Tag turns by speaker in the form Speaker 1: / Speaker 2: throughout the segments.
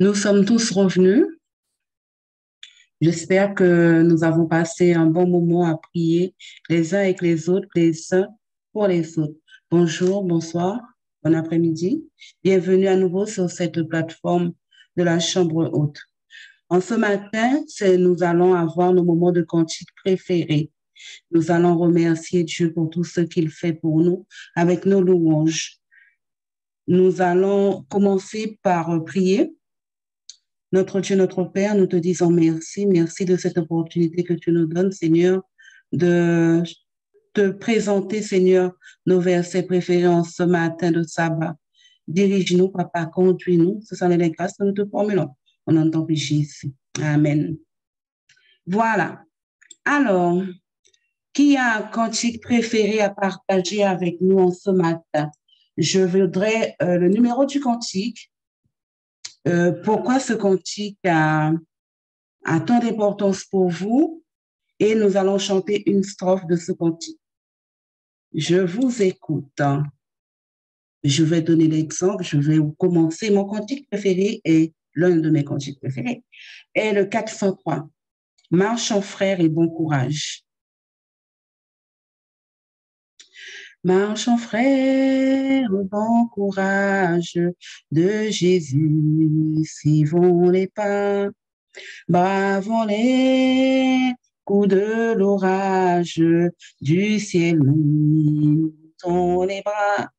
Speaker 1: Nous sommes tous revenus. J'espère que nous avons passé un bon moment à prier les uns avec les autres, les uns pour les autres. Bonjour, bonsoir, bon après-midi. Bienvenue à nouveau sur cette plateforme de la Chambre haute. En ce matin, nous allons avoir nos moments de cantique préférés. Nous allons remercier Dieu pour tout ce qu'il fait pour nous avec nos louanges. Nous allons commencer par prier. Notre Dieu, notre Père, nous te disons merci. Merci de cette opportunité que tu nous donnes, Seigneur, de te présenter, Seigneur, nos versets préférés en ce matin de sabbat. Dirige-nous, Papa, conduis-nous. Ce sont les grâces que nous te formulons. On entend péché ici. Amen. Voilà. Alors, qui a un cantique préféré à partager avec nous en ce matin? Je voudrais le numéro du cantique. Pourquoi ce cantique a tant d'importance pour vous? Et nous allons chanter une strophe de ce cantique. Je vous écoute. Je vais donner l'exemple. Je vais commencer. Mon cantique préféré est l'un de mes cantiques préférés. Est le 403. Marche en frère et bon courage. Marche en frère, bon courage de Jésus, suivons les pas, bravons les coups de l'orage, du ciel nous montons les bras.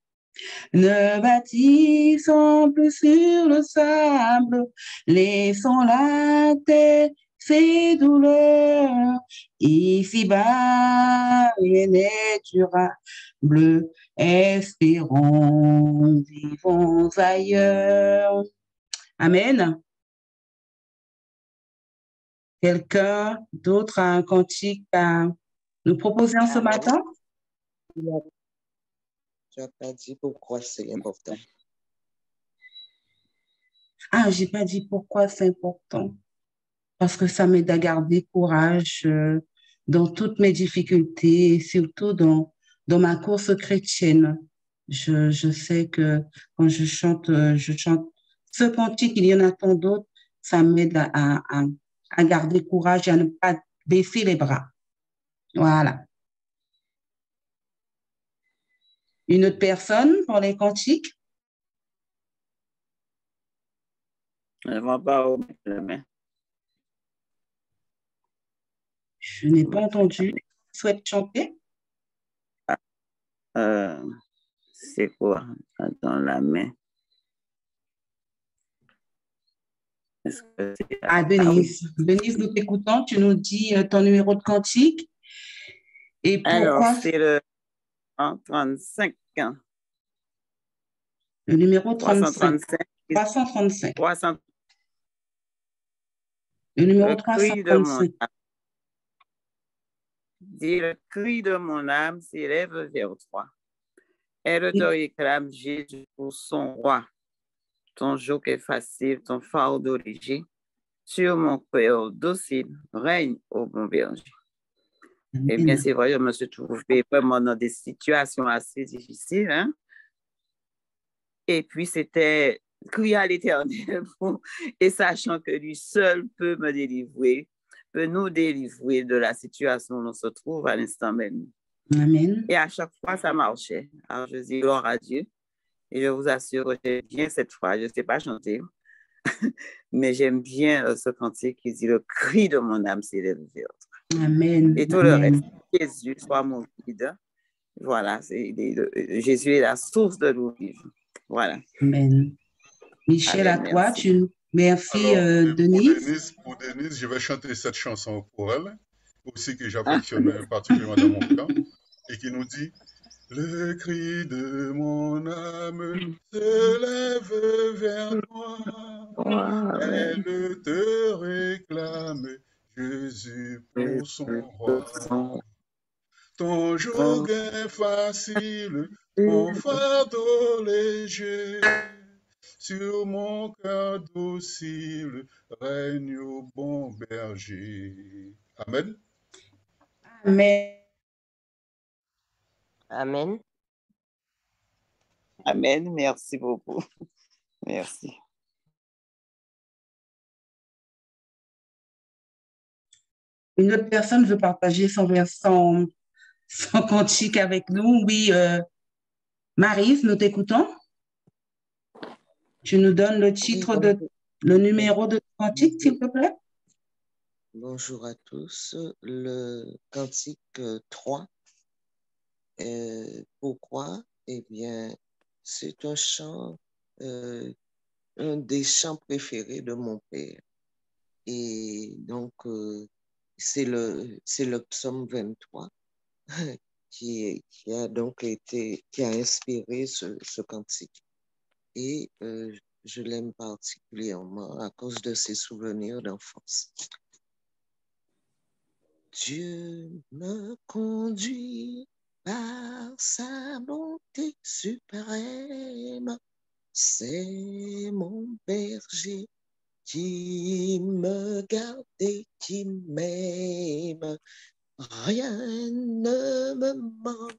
Speaker 1: Ne bâtissons plus sur le sable, laissons la terre ses douleurs. Ici-bas, rien n'est durable, espérons, vivons ailleurs. Amen. Quelqu'un d'autre a un cantique à nous proposer en ce
Speaker 2: Amen.
Speaker 1: matin?
Speaker 2: Tu n'as pas dit pourquoi c'est important.
Speaker 1: Ah, j'ai pas dit pourquoi c'est important. Parce que ça m'aide à garder courage dans toutes mes difficultés et surtout dans ma course chrétienne. Je sais que quand je chante ce cantique, il y en a tant d'autres, ça m'aide à garder courage et à ne pas baisser les bras. Voilà. Une autre personne pour les cantiques?
Speaker 3: Je ne vais pas remettre la main.
Speaker 1: Je n'ai pas entendu. Souhaite chanter?
Speaker 3: C'est quoi? Attends, la main.
Speaker 1: Ah, Denise. Denise, nous t'écoutons. Tu nous dis ton numéro de cantique et
Speaker 3: Alors,
Speaker 1: pourquoi
Speaker 3: c'est le 35.
Speaker 1: le numéro 35.
Speaker 3: 335.
Speaker 1: 335. Le numéro
Speaker 3: Le cri de mon
Speaker 1: 335.
Speaker 3: âme. Dis, le cri de mon âme s'élève vers toi. Elle te réclame Jésus pour son roi. Ton joug est facile, ton fardeau léger. Sur mon cœur docile, règne au bon berger. Eh bien, c'est vrai, je me suis trouvée vraiment dans des situations assez difficiles. Hein? Et puis, c'était crier à l'Éternel et sachant que lui seul peut me délivrer, peut nous délivrer de la situation où l'on se trouve à l'instant même.
Speaker 1: Amen.
Speaker 3: Et à chaque fois, ça marchait. Alors, je dis gloire à Dieu. Et je vous assure que j'aime bien cette fois. Je ne sais pas chanter, mais j'aime bien ce cantique qui dit le cri de mon âme s'élève vers toi.
Speaker 1: Amen.
Speaker 3: Et tout le reste, Jésus soit mon guide. Voilà, Jésus est la source de l'eau vive. Voilà.
Speaker 1: Amen. Michel,
Speaker 3: Amen,
Speaker 1: à toi,
Speaker 3: merci.
Speaker 1: merci
Speaker 4: Alors,
Speaker 1: Denise.
Speaker 4: pour Denise, je vais chanter cette chanson pour elle, aussi que j'affectionne particulièrement dans mon cœur, et qui nous dit le cri de mon âme se lève vers toi, elle te réclame, Jésus pour son roi. Ton joug est facile, ton fardeau léger, sur mon cœur docile, règne au bon berger. Amen.
Speaker 1: Amen.
Speaker 2: Amen.
Speaker 3: Amen, merci beaucoup. Merci.
Speaker 1: Une autre personne veut partager son cantique avec nous. Oui, Maryse, nous t'écoutons. Tu nous donnes
Speaker 2: Oui,
Speaker 1: le numéro de ton cantique, s'il te plaît?
Speaker 2: bonjour à tous. Le cantique 3. Pourquoi? Eh bien, c'est un chant, un des chants préférés de mon père. Et donc, c'est le psaume 23 qui a inspiré ce cantique. Et je l'aime particulièrement à cause de ses souvenirs d'enfance. Dieu me conduit par sa bonté suprême, c'est mon berger qui me garde et qui m'aime. Rien ne me manque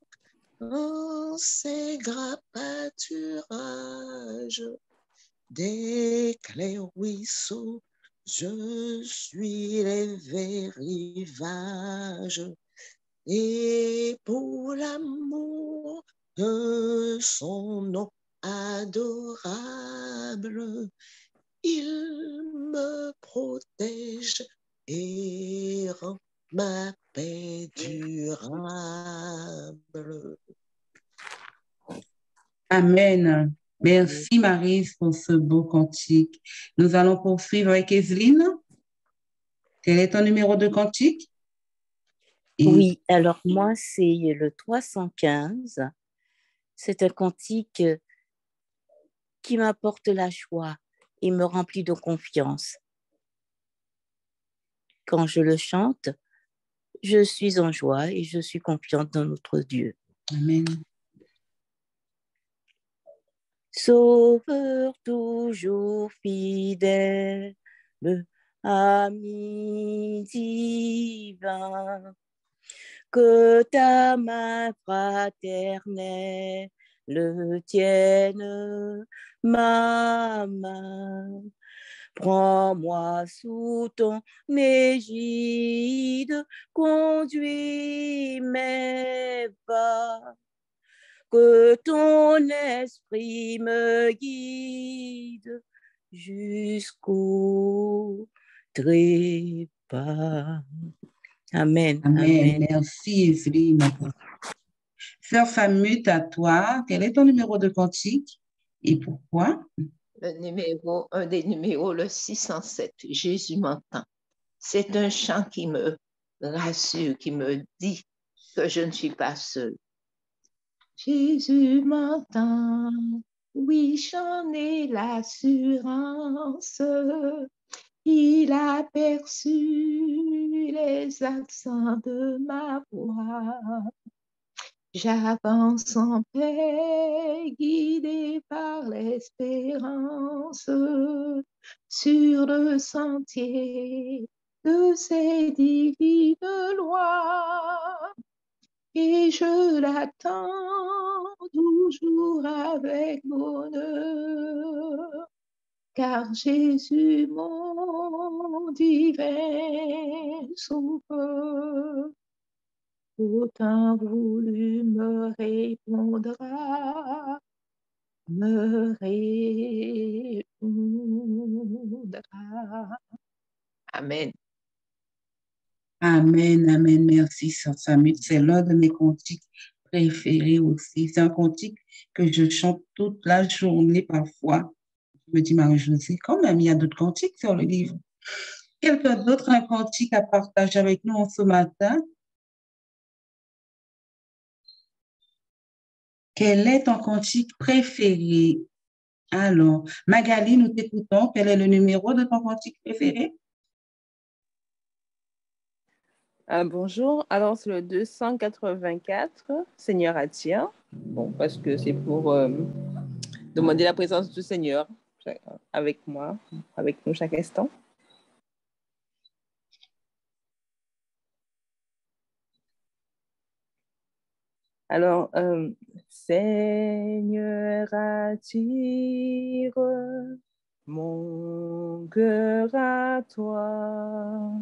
Speaker 2: en ses gras pâturages, des clairs ruisseaux, je suis les verts rivages. Et pour l'amour de son nom adorable, il me protège et rend ma paix durable.
Speaker 1: Amen. Merci, Maryse, pour ce beau cantique. Nous allons poursuivre avec Evelyne. Quel est ton numéro de cantique?
Speaker 5: Oui, alors moi, c'est le 315. C'est un cantique qui m'apporte la joie et me remplit de confiance. Quand je le chante, je suis en joie et je suis confiante dans notre Dieu.
Speaker 1: Amen.
Speaker 5: Sauveur toujours fidèle, ami divin, que ta main fraternelle tienne ma main. Prends-moi sous ton égide, conduis mes pas, que ton esprit me guide jusqu'au trépas. Amen.
Speaker 1: Amen. Merci, Evelyne. Sœur Samut, à toi, quel est ton numéro de cantique et pourquoi?
Speaker 6: Un des numéros, le 607, Jésus m'entend. C'est un chant qui me rassure, qui me dit que je ne suis pas seule. Jésus m'entend, oui, j'en ai l'assurance. Il a perçu les accents de ma voix. J'avance en paix, guidé par l'espérance, sur le sentier de ses divines lois. Et je l'attends toujours avec bonheur, car Jésus, mon divin sauveur, autant voulu me répondra, me répondra. Amen.
Speaker 1: Amen, amen. Merci, Sœur Samut. C'est l'un de mes cantiques préférés aussi. C'est un cantique que je chante toute la journée parfois. Je me dis, Marie-Josée, quand même, il y a d'autres cantiques sur le livre. Quelqu'un d'autre a un cantique à partager avec nous en ce matin? Quel est ton cantique préféré? Alors, Magali, nous t'écoutons. Quel est le numéro de ton cantique préféré?
Speaker 7: Bonjour, alors c'est le 284, Seigneur attire. Bon, parce que c'est pour demander la présence du Seigneur avec moi, avec nous chaque instant. Alors, Seigneur attire mon cœur à toi.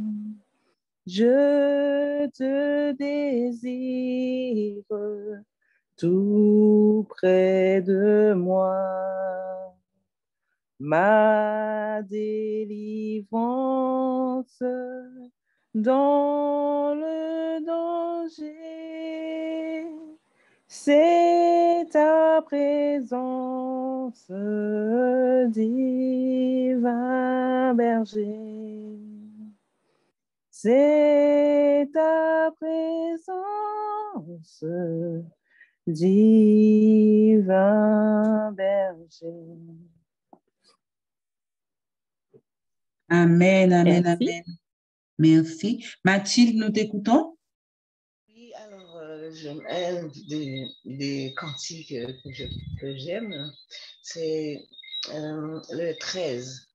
Speaker 7: je te désire tout près de moi. Ma délivrance dans le danger, c'est ta présence, divin berger. C'est ta présence, divin berger.
Speaker 1: Amen, amen,
Speaker 5: Merci.
Speaker 1: amen. Merci. Mathilde, nous t'écoutons?
Speaker 6: Oui, alors un des cantiques que j'aime, c'est le 13.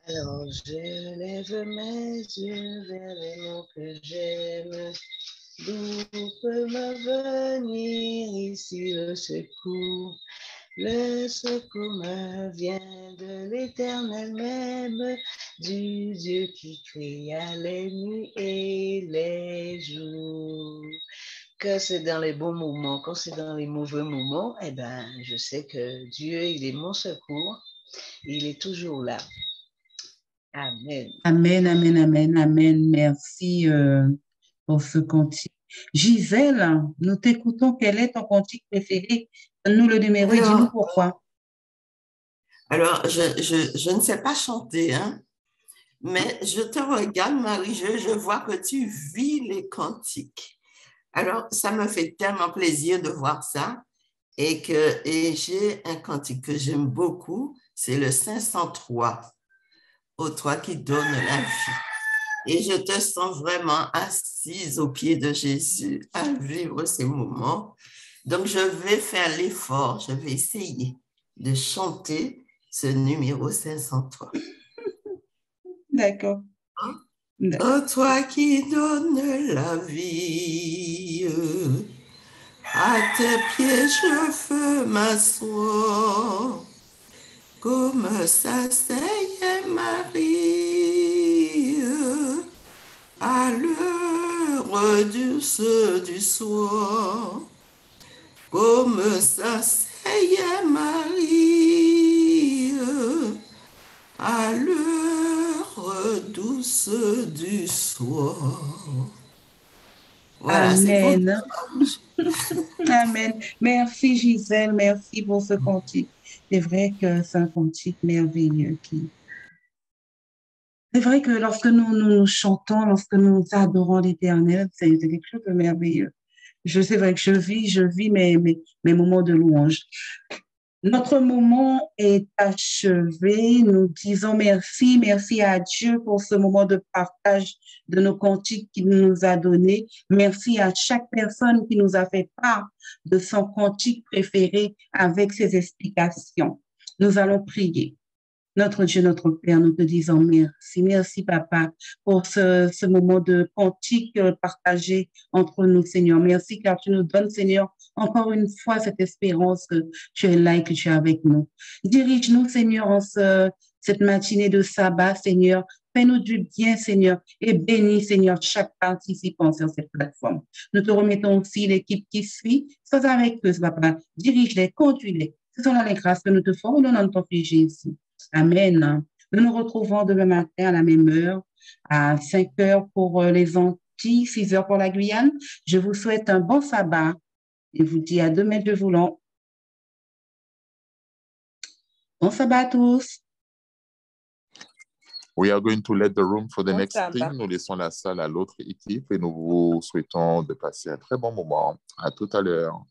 Speaker 6: Alors, je lève mes yeux vers les mots que j'aime. D'où peut me venir ici le secours? Le secours me vient de l'Éternel même, du Dieu qui créa les nuits et les jours. Que c'est dans les bons moments, quand c'est dans les mauvais moments, eh ben, je sais que Dieu, il est mon secours, il est toujours là. Amen.
Speaker 1: Amen, amen, amen, amen. Merci pour ce cantique. Gisèle, nous t'écoutons. Quel est ton cantique préféré? Donne-nous le numéro et dis-nous pourquoi.
Speaker 8: Alors, je ne sais pas chanter, hein, mais je te regarde, Marie-Jo, je vois que tu vis les cantiques. Alors, ça me fait tellement plaisir de voir ça. Et j'ai un cantique que j'aime beaucoup, c'est le 503, ô toi qui donnes la vie. Et je te sens vraiment assise aux pieds de Jésus à vivre ces moments. Donc, je vais faire l'effort, je vais essayer de chanter ce numéro 503.
Speaker 1: D'accord.
Speaker 8: Ô toi qui donnes la vie, à tes pieds je veux m'asseoir, comme s'asseyait Marie à l'heure douce du soir, comme s'asseyait Marie à l'heure douce du soir. Voilà,
Speaker 1: Amen. Amen. Merci Gisèle, merci pour ce cantique. C'est vrai que c'est un cantique merveilleux C'est vrai que lorsque nous chantons, lorsque nous adorons l'Éternel, c'est quelque chose de merveilleux. C'est vrai que je vis mes moments de louange. Notre moment est achevé. Nous disons merci à Dieu pour ce moment de partage de nos cantiques qu'il nous a donné. Merci à chaque personne qui nous a fait part de son cantique préféré avec ses explications. Nous allons prier. Notre Dieu, notre Père, nous te disons merci. Merci, Papa, pour ce moment de cantique partagé entre nous, Seigneur. Merci car tu nous donnes, Seigneur, encore une fois cette espérance que tu es là et que tu es avec nous. Dirige-nous, Seigneur, en cette matinée de sabbat, Seigneur. Fais-nous du bien, Seigneur, et bénis, Seigneur, chaque participant sur cette plateforme. Nous te remettons aussi l'équipe qui suit, sois avec eux, Papa. Dirige-les, conduis-les. Ce sont là les grâces que nous te faisons au nom de ton Fils Jésus. Amen. Nous nous retrouvons demain matin à la même heure, à 5 heures pour les Antilles, 6 heures pour la Guyane. Je vous souhaite un bon sabbat et vous dis à demain de voulant. Bon sabbat à tous.
Speaker 9: We are going to let the room for the next thing. Nous laissons la salle à l'autre équipe et nous vous souhaitons de passer un très bon moment. À tout à l'heure.